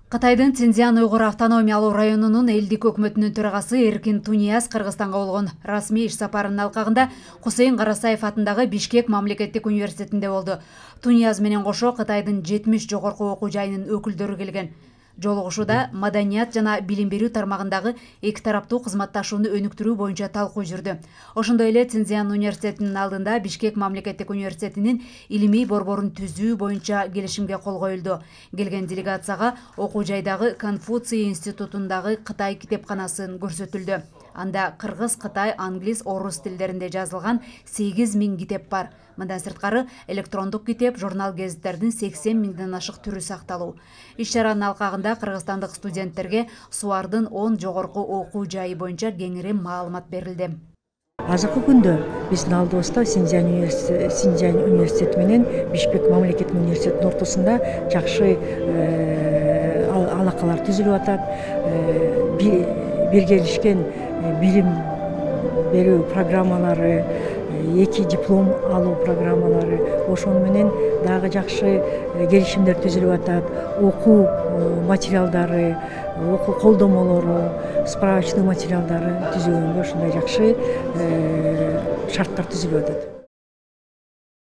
Кытайдын Цзиньцзян уйгур автономиялуу районунун элдик өкмөтүнүн төрагасы Эркин Тунияз Кыргызстанга болгон расмий иш сапарынын алкагында Хусейн Карасаев атындагы Бишкек мамлекеттик университетинде болду. Тунияз менен кошо Кытайдын 70 жогорку окуу жайынын өкүлдөрү келген. Жолугушууда маданият жана билим берүү тармагындагы эки тараптуу кызматташууну өнүктүрүү боюнча талкуу жүрдү. Ошондой эле Цзиньцзян университетинин алдында Бишкек мамлекеттик университетинин илимий борборун түзүү боюнча келишимге кол коюлду. Келген делегацияга окуу жайдагы Конфуций институтундагы Кытай китепканасын көрсөтүлдү. Анда кыргыз, кытай, англис, орус тилдеринде жазылган 8000 китеп бар. Мындан сырткары электрондук китеп, журнал, гезиттердин 80 миңден ашык түрү сакталуу. Иш-чаранын алкагында кыргызстандык студенттерге Суардын 10 жогорку окуу жайы боюнча кеңири маалымат берилди. Азыркы күндө биздин алдыбызда Синьцзян университети менен Бишкек мамлекеттик университетинин ортосунда жакшы алакалар түзүлүп атат. Биргелишкен билим берүү программалары, эки диплом алуу программалары, ошону менен дагы жакшы келишимдер түзүлүп атат. Окуу материалдары, окуу колдомолору, справочный материалдары түзүлгөнгө ушундай жакшы шарттар түзүлүп атат.